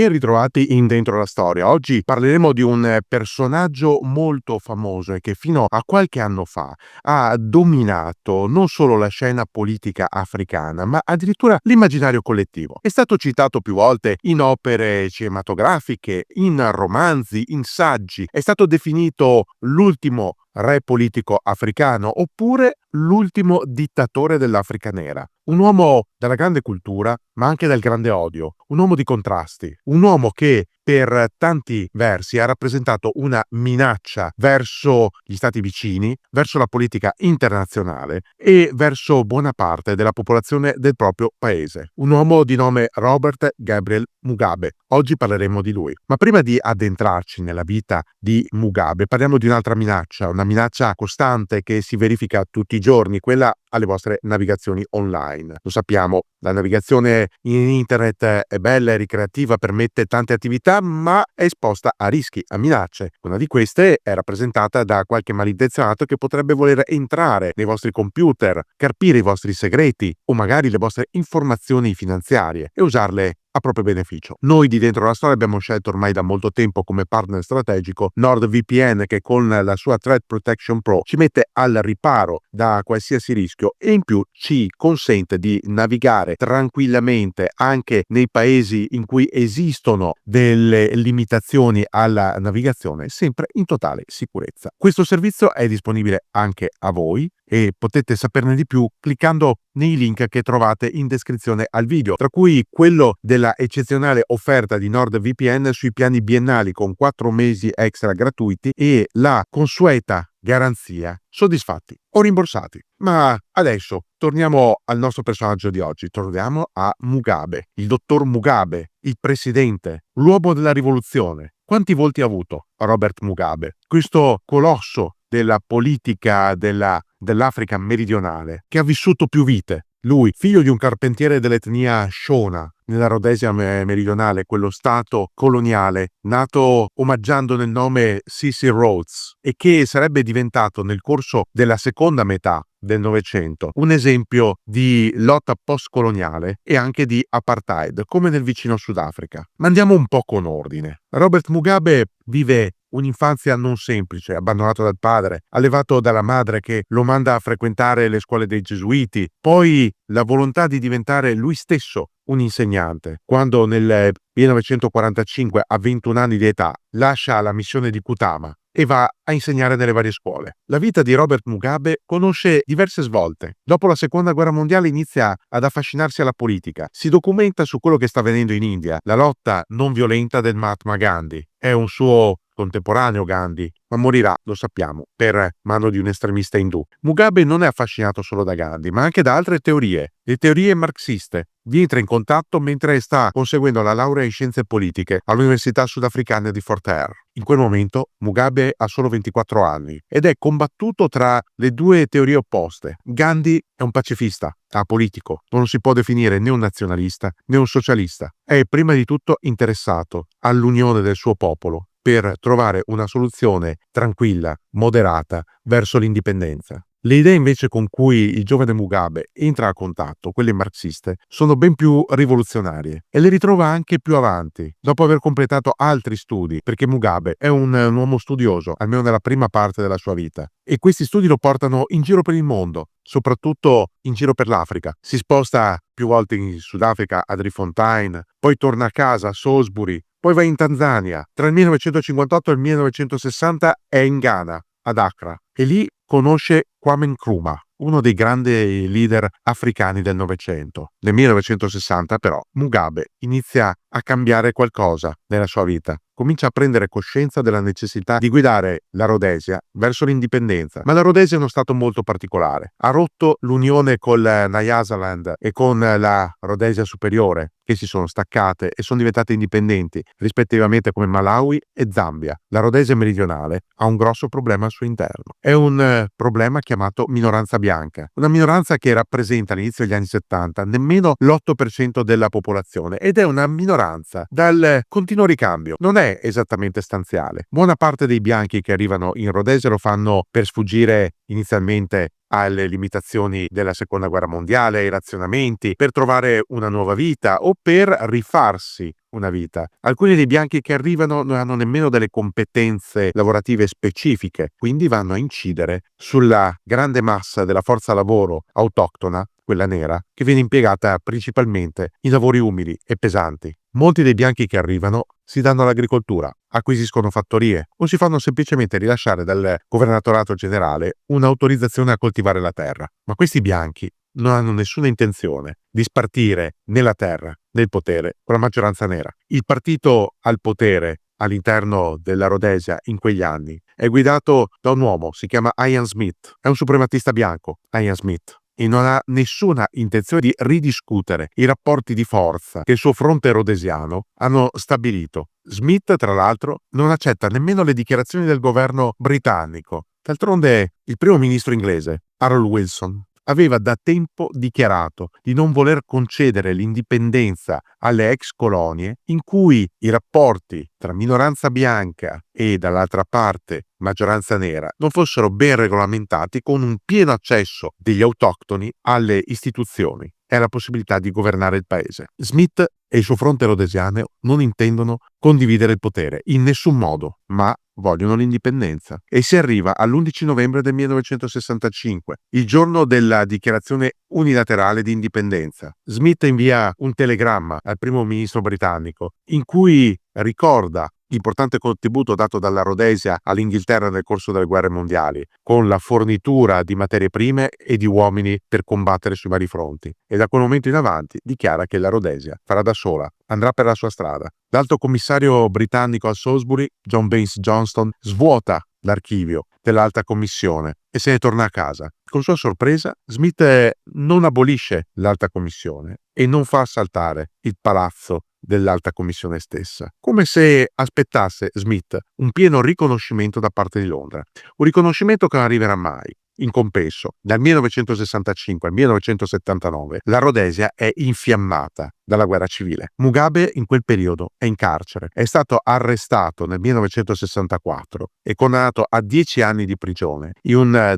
Ben ritrovati in Dentro la Storia. Oggi parleremo di un personaggio molto famoso e che fino a qualche anno fa ha dominato non solo la scena politica africana, ma addirittura l'immaginario collettivo. È stato citato più volte in opere cinematografiche, in romanzi, in saggi. È stato definito l'ultimo re politico africano oppure l'ultimo dittatore dell'Africa nera. Un uomo dalla grande cultura, ma anche dal grande odio, un uomo di contrasti, un uomo che per tanti versi ha rappresentato una minaccia verso gli stati vicini, verso la politica internazionale e verso buona parte della popolazione del proprio paese. Un uomo di nome Robert Gabriel Mugabe. Oggi parleremo di lui. Ma prima di addentrarci nella vita di Mugabe, parliamo di un'altra minaccia, una minaccia costante che si verifica tutti i giorni, quella alle vostre navigazioni online. Lo sappiamo, la navigazione in internet è bella e ricreativa, permette tante attività, ma è esposta a rischi, a minacce. Una di queste è rappresentata da qualche malintenzionato che potrebbe voler entrare nei vostri computer, carpire i vostri segreti o magari le vostre informazioni finanziarie e usarle a proprio beneficio. Noi di Dentro la Storia abbiamo scelto ormai da molto tempo come partner strategico NordVPN, che con la sua Threat Protection Pro ci mette al riparo da qualsiasi rischio e in più ci consente di navigare tranquillamente anche nei paesi in cui esistono delle limitazioni alla navigazione, sempre in totale sicurezza. Questo servizio è disponibile anche a voi e potete saperne di più cliccando nei link che trovate in descrizione al video, tra cui quello della eccezionale offerta di NordVPN sui piani biennali con 4 mesi extra gratuiti e la consueta garanzia soddisfatti o rimborsati. Ma adesso torniamo al nostro personaggio di oggi, torniamo a Mugabe, il dottor Mugabe, il presidente, l'uomo della rivoluzione. Quanti volti ha avuto Robert Mugabe? Questo colosso della politica dell'Africa meridionale, che ha vissuto più vite. Lui, figlio di un carpentiere dell'etnia Shona, nella Rhodesia meridionale, quello stato coloniale, nato omaggiando nel nome Cecil Rhodes e che sarebbe diventato nel corso della seconda metà del Novecento un esempio di lotta postcoloniale e anche di apartheid, come nel vicino Sudafrica. Ma andiamo un po' con ordine. Robert Mugabe vive un'infanzia non semplice, abbandonato dal padre, allevato dalla madre che lo manda a frequentare le scuole dei gesuiti, poi la volontà di diventare lui stesso un insegnante. Quando nel 1945, a 21 anni di età, lascia la missione di Kutama e va a insegnare nelle varie scuole. La vita di Robert Mugabe conosce diverse svolte. Dopo la seconda guerra mondiale inizia ad affascinarsi alla politica. Si documenta su quello che sta avvenendo in India, la lotta non violenta del Mahatma Gandhi. È un suo contemporaneo Gandhi, ma morirà, lo sappiamo, per mano di un estremista indù. Mugabe non è affascinato solo da Gandhi, ma anche da altre teorie, le teorie marxiste. Vi entra in contatto mentre sta conseguendo la laurea in scienze politiche all'Università Sudafricana di Fort Hare. In quel momento Mugabe ha solo 24 anni ed è combattuto tra le due teorie opposte. Gandhi è un pacifista, apolitico, non si può definire né un nazionalista né un socialista. È prima di tutto interessato all'unione del suo popolo per trovare una soluzione tranquilla, moderata, verso l'indipendenza. Le idee invece con cui il giovane Mugabe entra a contatto, quelle marxiste, sono ben più rivoluzionarie e le ritrova anche più avanti, dopo aver completato altri studi, perché Mugabe è un uomo studioso, almeno nella prima parte della sua vita, e questi studi lo portano in giro per il mondo, soprattutto in giro per l'Africa. Si sposta più volte in Sudafrica a Driefontein, poi torna a casa a Salisbury, poi va in Tanzania. Tra il 1958 e il 1960 è in Ghana, ad Accra, e lì conosce Kwame Nkrumah, uno dei grandi leader africani del Novecento. Nel 1960 però Mugabe inizia a cambiare qualcosa nella sua vita. Comincia a prendere coscienza della necessità di guidare la Rhodesia verso l'indipendenza. Ma la Rhodesia è uno stato molto particolare. Ha rotto l'unione con Nyasaland e con la Rhodesia superiore, che si sono staccate e sono diventate indipendenti, rispettivamente come Malawi e Zambia. La Rhodesia meridionale ha un grosso problema al suo interno. È un problema chiamato minoranza bianca, una minoranza che rappresenta all'inizio degli anni 70 nemmeno l'8% della popolazione ed è una minoranza dal continuo ricambio. Non è esattamente stanziale. Buona parte dei bianchi che arrivano in Rhodesia lo fanno per sfuggire inizialmente alle limitazioni della seconda guerra mondiale, ai razionamenti, per trovare una nuova vita o per rifarsi una vita. Alcuni dei bianchi che arrivano non hanno nemmeno delle competenze lavorative specifiche, quindi vanno a incidere sulla grande massa della forza lavoro autoctona, quella nera, che viene impiegata principalmente in lavori umili e pesanti. Molti dei bianchi che arrivano si danno all'agricoltura, acquisiscono fattorie o si fanno semplicemente rilasciare dal governatorato generale un'autorizzazione a coltivare la terra. Ma questi bianchi non hanno nessuna intenzione di spartire né la terra né il potere con la maggioranza nera. Il partito al potere all'interno della Rhodesia in quegli anni è guidato da un uomo, si chiama Ian Smith, è un suprematista bianco, Ian Smith, e non ha nessuna intenzione di ridiscutere i rapporti di forza che il suo fronte rhodesiano hanno stabilito. Smith, tra l'altro, non accetta nemmeno le dichiarazioni del governo britannico. D'altronde, il primo ministro inglese, Harold Wilson, aveva da tempo dichiarato di non voler concedere l'indipendenza alle ex colonie in cui i rapporti tra minoranza bianca e dall'altra parte maggioranza nera non fossero ben regolamentati, con un pieno accesso degli autoctoni alle istituzioni e alla possibilità di governare il paese. Smith e il suo fronte rhodesiano non intendono condividere il potere in nessun modo, ma vogliono l'indipendenza. E si arriva all'11 novembre del 1965, il giorno della dichiarazione unilaterale di indipendenza. Smith invia un telegramma al primo ministro britannico in cui ricorda l'importante contributo dato dalla Rhodesia all'Inghilterra nel corso delle guerre mondiali, con la fornitura di materie prime e di uomini per combattere sui vari fronti. E da quel momento in avanti dichiara che la Rhodesia farà da sola, andrà per la sua strada. L'alto commissario britannico a Salisbury, John Baines Johnston, svuota l'archivio dell'Alta Commissione e se ne torna a casa. Con sua sorpresa, Smith non abolisce l'Alta Commissione e non fa saltare il palazzo dell'Alta Commissione stessa, come se aspettasse Smith un pieno riconoscimento da parte di Londra, un riconoscimento che non arriverà mai. In compenso, dal 1965 al 1979 la Rhodesia è infiammata dalla guerra civile. Mugabe in quel periodo è in carcere, è stato arrestato nel 1964 e condannato a 10 anni di prigione in un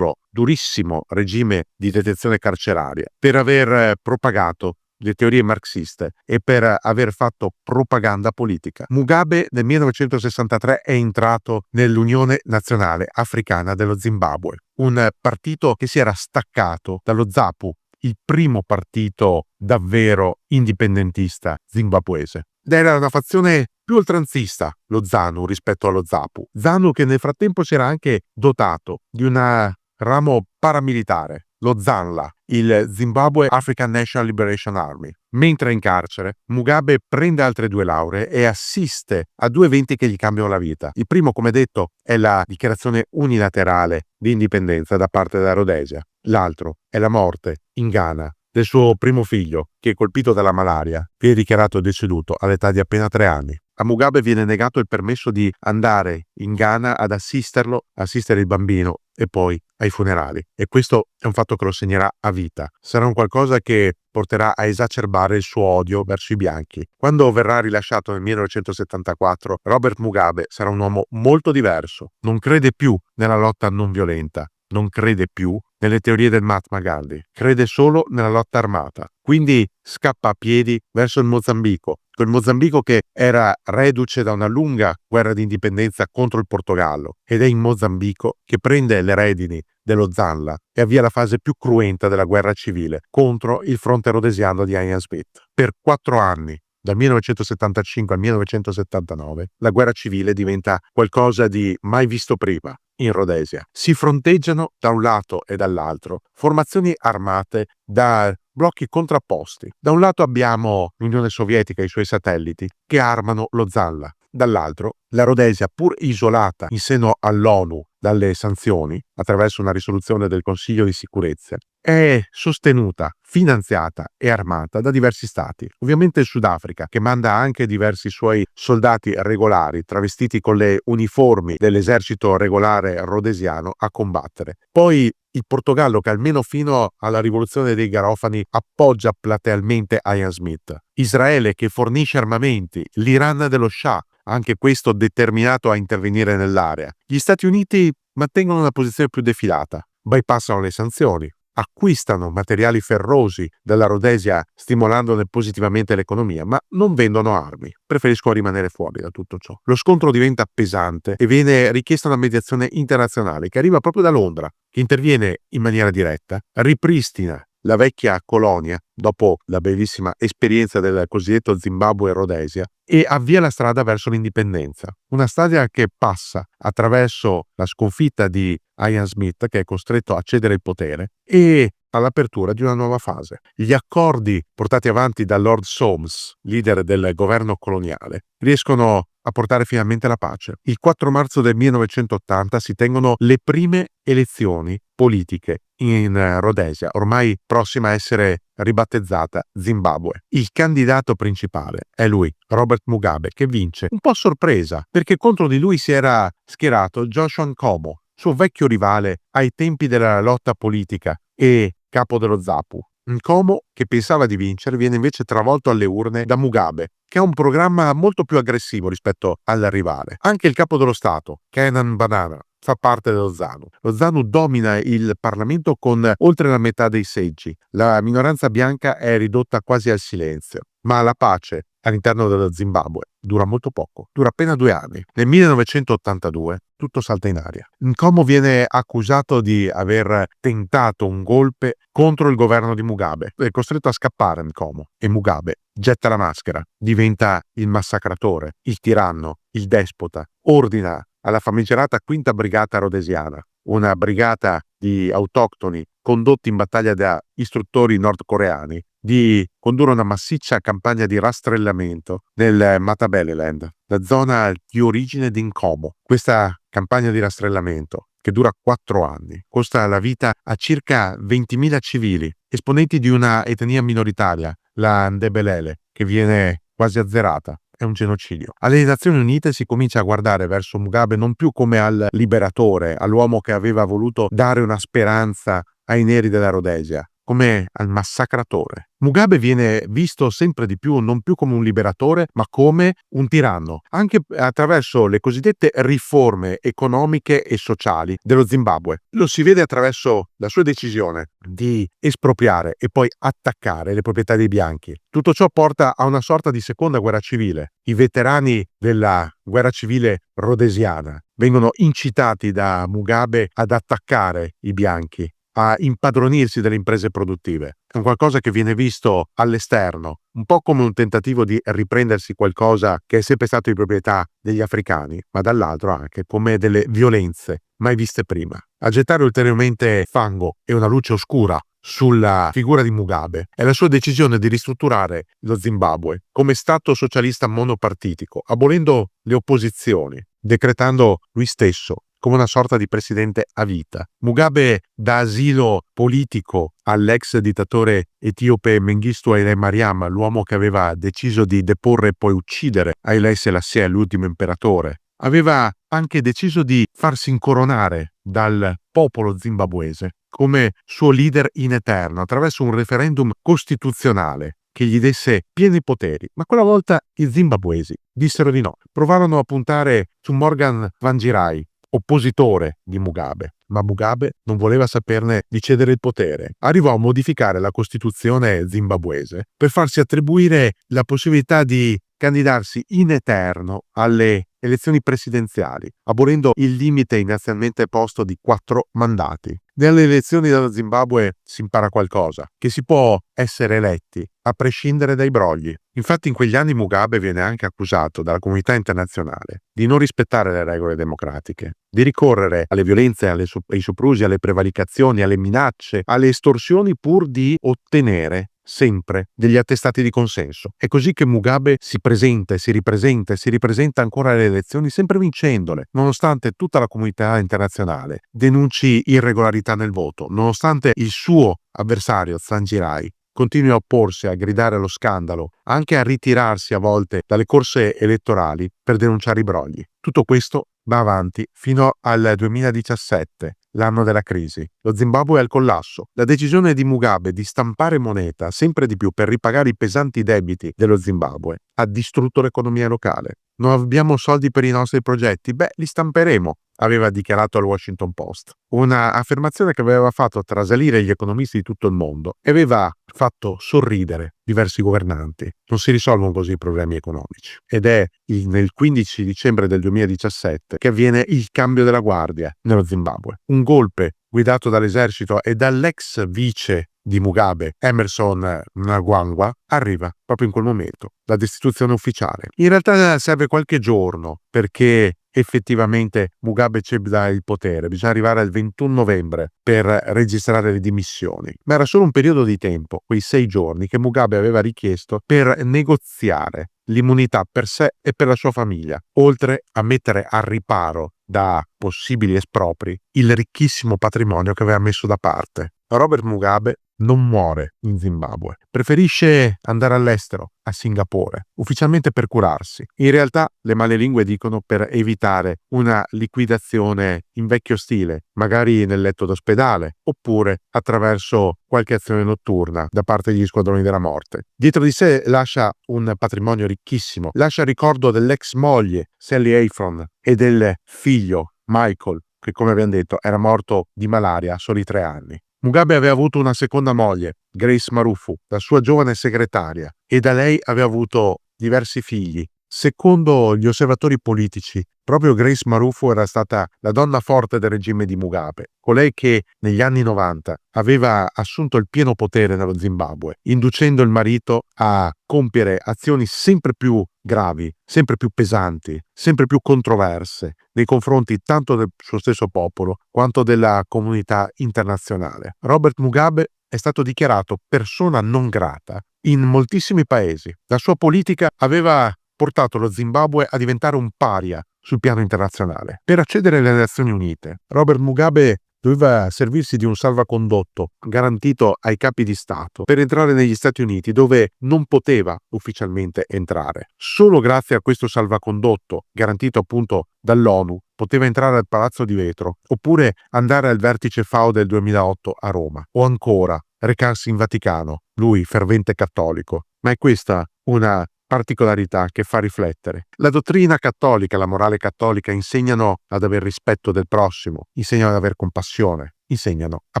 durissimo regime di detenzione carceraria per aver propagato le teorie marxiste e per aver fatto propaganda politica. Mugabe nel 1963 è entrato nell'Unione Nazionale Africana dello Zimbabwe, un partito che si era staccato dallo ZAPU, il primo partito davvero indipendentista zimbabuese. Ed era una fazione più oltranzista, lo ZANU, rispetto allo ZAPU. ZANU che nel frattempo si era anche dotato di un ramo paramilitare, lo ZANLA, il Zimbabwe African National Liberation Army. Mentre è in carcere, Mugabe prende altre 2 lauree e assiste a 2 eventi che gli cambiano la vita. Il primo, come detto, è la dichiarazione unilaterale di indipendenza da parte della Rhodesia. L'altro è la morte in Ghana del suo primo figlio, che colpito dalla malaria viene dichiarato deceduto all'età di appena 3 anni. A Mugabe viene negato il permesso di andare in Ghana ad assistere il bambino e poi ai funerali. E questo è un fatto che lo segnerà a vita. Sarà un qualcosa che porterà a esacerbare il suo odio verso i bianchi. Quando verrà rilasciato nel 1974, Robert Mugabe sarà un uomo molto diverso. Non crede più nella lotta non violenta, non crede più nelle teorie del Mahatma Gandhi, crede solo nella lotta armata. Quindi scappa a piedi verso il Mozambico, quel Mozambico che era reduce da una lunga guerra di indipendenza contro il Portogallo, ed è in Mozambico che prende le redini dello ZANLA e avvia la fase più cruenta della guerra civile contro il fronte rhodesiano di Ian Smith. Per 4 anni, dal 1975 al 1979, la guerra civile diventa qualcosa di mai visto prima in Rhodesia. Si fronteggiano da un lato e dall'altro formazioni armate da blocchi contrapposti. Da un lato abbiamo l'Unione Sovietica e i suoi satelliti che armano lo ZANLA. Dall'altro, la Rhodesia, pur isolata in seno all'ONU dalle sanzioni, attraverso una risoluzione del Consiglio di Sicurezza, è sostenuta, finanziata e armata da diversi stati. Ovviamente il Sudafrica, che manda anche diversi suoi soldati regolari, travestiti con le uniformi dell'esercito regolare rhodesiano, a combattere. Poi il Portogallo, che almeno fino alla rivoluzione dei Garofani appoggia platealmente Ian Smith. Israele, che fornisce armamenti. L'Iran dello Shah, anche questo determinato a intervenire nell'area. Gli Stati Uniti mantengono una posizione più defilata. bypassano le sanzioni, acquistano materiali ferrosi dalla Rhodesia stimolandone positivamente l'economia, ma non vendono armi. Preferiscono rimanere fuori da tutto ciò. Lo scontro diventa pesante e viene richiesta una mediazione internazionale che arriva proprio da Londra, che interviene in maniera diretta, ripristina la vecchia colonia dopo la bellissima esperienza del cosiddetto Zimbabwe Rhodesia e avvia la strada verso l'indipendenza. Una strada che passa attraverso la sconfitta di Ian Smith, che è costretto a cedere il potere, e all'apertura di una nuova fase. Gli accordi portati avanti da Lord Soames, leader del governo coloniale, riescono a portare finalmente la pace. Il 4 marzo del 1980 si tengono le prime elezioni politiche in Rhodesia, ormai prossima a essere ribattezzata Zimbabwe. Il candidato principale è lui, Robert Mugabe, che vince un po' a sorpresa, perché contro di lui si era schierato Joshua Nkomo, suo vecchio rivale ai tempi della lotta politica e capo dello ZAPU. Nkomo, che pensava di vincere, viene invece travolto alle urne da Mugabe, che ha un programma molto più aggressivo rispetto al rivale. Anche il capo dello Stato, Kenan Banana, fa parte dello ZANU. Lo ZANU domina il Parlamento con oltre la metà dei seggi. La minoranza bianca è ridotta quasi al silenzio. Ma la pace all'interno dello Zimbabwe dura molto poco, dura appena 2 anni. Nel 1982 tutto salta in aria. Nkomo viene accusato di aver tentato un golpe contro il governo di Mugabe. È costretto a scappare Nkomo e Mugabe getta la maschera, diventa il massacratore, il tiranno, il despota, ordina alla famigerata quinta brigata rhodesiana, una brigata di autoctoni condotti in battaglia da istruttori nordcoreani, di condurre una massiccia campagna di rastrellamento nel Matabeleland, la zona di origine di Nkomo. Questa campagna di rastrellamento, che dura 4 anni, costa la vita a circa 20.000 civili, esponenti di una etnia minoritaria, la Ndebelele, che viene quasi azzerata. È un genocidio. Alle Nazioni Unite si comincia a guardare verso Mugabe non più come al liberatore, all'uomo che aveva voluto dare una speranza ai neri della Rhodesia, come al massacratore. Mugabe viene visto sempre di più non più come un liberatore, ma come un tiranno, anche attraverso le cosiddette riforme economiche e sociali dello Zimbabwe. Lo si vede attraverso la sua decisione di espropriare e poi attaccare le proprietà dei bianchi. Tutto ciò porta a una sorta di seconda guerra civile. I veterani della guerra civile rhodesiana vengono incitati da Mugabe ad attaccare i bianchi, a impadronirsi delle imprese produttive. È un qualcosa che viene visto all'esterno, un po' come un tentativo di riprendersi qualcosa che è sempre stato di proprietà degli africani, ma dall'altro anche come delle violenze mai viste prima. A gettare ulteriormente fango e una luce oscura sulla figura di Mugabe è la sua decisione di ristrutturare lo Zimbabwe come stato socialista monopartitico, abolendo le opposizioni, decretando lui stesso come una sorta di presidente a vita. Mugabe dà asilo politico all'ex dittatore etiope Mengistu Haile Mariam, l'uomo che aveva deciso di deporre e poi uccidere Haile Selassie, l'ultimo imperatore. Aveva anche deciso di farsi incoronare dal popolo zimbabuese come suo leader in eterno attraverso un referendum costituzionale che gli desse pieni poteri, ma quella volta i zimbabuesi dissero di no. Provarono a puntare su Morgan Tsvangirai, oppositore di Mugabe, ma Mugabe non voleva saperne di cedere il potere. Arrivò a modificare la Costituzione zimbabuese per farsi attribuire la possibilità di candidarsi in eterno alle elezioni presidenziali, abolendo il limite inizialmente posto di 4 mandati. Nelle elezioni dello Zimbabwe si impara qualcosa, che si può essere eletti a prescindere dai brogli. Infatti in quegli anni Mugabe viene anche accusato dalla comunità internazionale di non rispettare le regole democratiche, di ricorrere alle violenze, ai soprusi, alle prevaricazioni, alle minacce, alle estorsioni pur di ottenere sempre degli attestati di consenso. È così che Mugabe si presenta e si ripresenta e si ripresenta ancora alle elezioni, sempre vincendole, nonostante tutta la comunità internazionale denunci irregolarità nel voto, nonostante il suo avversario Tsvangirai continui a opporsi, a gridare allo scandalo, anche a ritirarsi a volte dalle corse elettorali per denunciare i brogli. Tutto questo va avanti fino al 2017, l'anno della crisi. Lo Zimbabwe è al collasso. La decisione di Mugabe di stampare moneta sempre di più per ripagare i pesanti debiti dello Zimbabwe ha distrutto l'economia locale. Non abbiamo soldi per i nostri progetti? Beh, li stamperemo, aveva dichiarato al Washington Post. Una affermazione che aveva fatto trasalire gli economisti di tutto il mondo e aveva fatto sorridere diversi governanti. Non si risolvono così i problemi economici. Ed è nel 15 dicembre del 2017 che avviene il cambio della guardia nello Zimbabwe. Un golpe guidato dall'esercito e dall'ex vice di Mugabe, Emerson Mnangagwa, arriva proprio in quel momento, la destituzione ufficiale. In realtà serve qualche giorno perché effettivamente Mugabe ceda il potere. Bisogna arrivare al 21 novembre per registrare le dimissioni. Ma era solo un periodo di tempo, quei 6 giorni, che Mugabe aveva richiesto per negoziare l'immunità per sé e per la sua famiglia, oltre a mettere al riparo da possibili espropri il ricchissimo patrimonio che aveva messo da parte. Robert Mugabe non muore in Zimbabwe, preferisce andare all'estero, a Singapore, ufficialmente per curarsi. In realtà le malelingue dicono per evitare una liquidazione in vecchio stile, magari nel letto d'ospedale, oppure attraverso qualche azione notturna da parte degli squadroni della morte. Dietro di sé lascia un patrimonio ricchissimo, lascia il ricordo dell'ex moglie Sally Afron e del figlio Michael, che come abbiamo detto era morto di malaria a soli 3 anni. Mugabe aveva avuto una seconda moglie, Grace Marufu, la sua giovane segretaria, e da lei aveva avuto diversi figli. Secondo gli osservatori politici, proprio Grace Marufu era stata la donna forte del regime di Mugabe, colei che negli anni 90 aveva assunto il pieno potere nello Zimbabwe, inducendo il marito a compiere azioni sempre più gravi, sempre più pesanti, sempre più controverse nei confronti tanto del suo stesso popolo quanto della comunità internazionale. Robert Mugabe è stato dichiarato persona non grata in moltissimi paesi. La sua politica aveva portato lo Zimbabwe a diventare un paria sul piano internazionale. Per accedere alle Nazioni Unite, Robert Mugabe doveva servirsi di un salvacondotto garantito ai capi di Stato per entrare negli Stati Uniti, dove non poteva ufficialmente entrare. Solo grazie a questo salvacondotto, garantito appunto dall'ONU, poteva entrare al Palazzo di Vetro, oppure andare al vertice FAO del 2008 a Roma, o ancora recarsi in Vaticano, lui fervente cattolico. Ma è questa una particolarità che fa riflettere. La dottrina cattolica, la morale cattolica insegnano ad aver rispetto del prossimo, insegnano ad aver compassione, insegnano a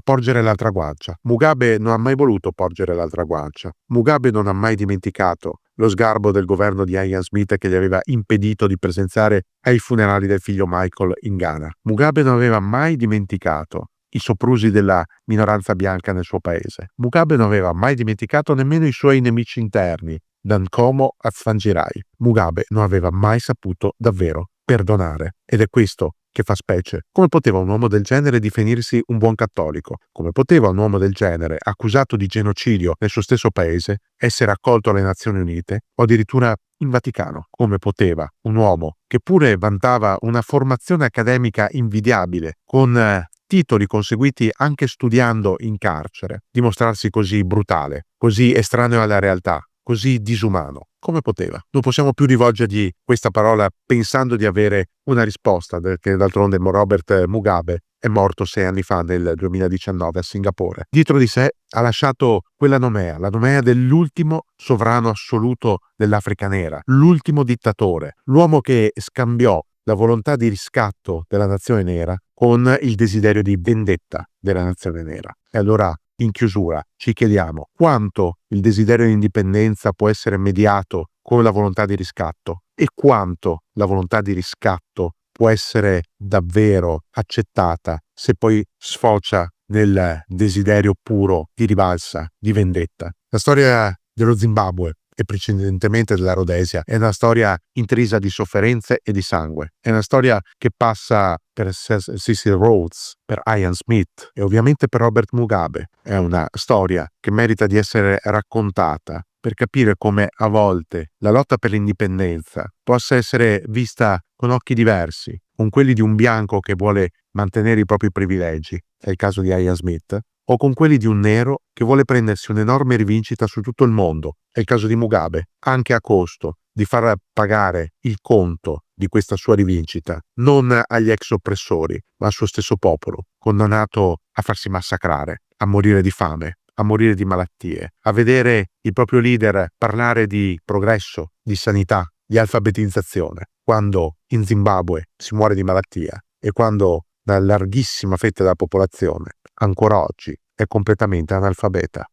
porgere l'altra guancia. Mugabe non ha mai voluto porgere l'altra guancia. Mugabe non ha mai dimenticato lo sgarbo del governo di Ian Smith che gli aveva impedito di presenziare ai funerali del figlio Michael in Ghana. Mugabe non aveva mai dimenticato i soprusi della minoranza bianca nel suo paese. Mugabe non aveva mai dimenticato nemmeno i suoi nemici interni, da Nkomo a Tsvangirai. Mugabe non aveva mai saputo davvero perdonare. Ed è questo che fa specie. Come poteva un uomo del genere definirsi un buon cattolico? Come poteva un uomo del genere, accusato di genocidio nel suo stesso paese, essere accolto alle Nazioni Unite o addirittura in Vaticano? Come poteva un uomo che pure vantava una formazione accademica invidiabile, con titoli conseguiti anche studiando in carcere, dimostrarsi così brutale, così estraneo alla realtà, così disumano? Come poteva? Non possiamo più rivolgergli questa parola pensando di avere una risposta, perché d'altronde Robert Mugabe è morto 6 anni fa, nel 2019, a Singapore. Dietro di sé ha lasciato quella nomea, la nomea dell'ultimo sovrano assoluto dell'Africa nera, l'ultimo dittatore, l'uomo che scambiò la volontà di riscatto della nazione nera con il desiderio di vendetta della nazione nera. E allora, in chiusura, ci chiediamo quanto il desiderio di indipendenza può essere mediato con la volontà di riscatto e quanto la volontà di riscatto può essere davvero accettata se poi sfocia nel desiderio puro di rivalsa, di vendetta. La storia dello Zimbabwe e precedentemente della Rhodesia è una storia intrisa di sofferenze e di sangue. È una storia che passa per Cecil Rhodes, per Ian Smith e ovviamente per Robert Mugabe. È una storia che merita di essere raccontata per capire come a volte la lotta per l'indipendenza possa essere vista con occhi diversi, con quelli di un bianco che vuole mantenere i propri privilegi, è il caso di Ian Smith, o con quelli di un nero che vuole prendersi un'enorme rivincita su tutto il mondo, è il caso di Mugabe, anche a costo di far pagare il conto di questa sua rivincita, non agli ex oppressori, ma al suo stesso popolo, condannato a farsi massacrare, a morire di fame, a morire di malattie, a vedere il proprio leader parlare di progresso, di sanità, di alfabetizzazione, quando in Zimbabwe si muore di malattia e quando una larghissima fetta della popolazione ancora oggi è completamente analfabeta.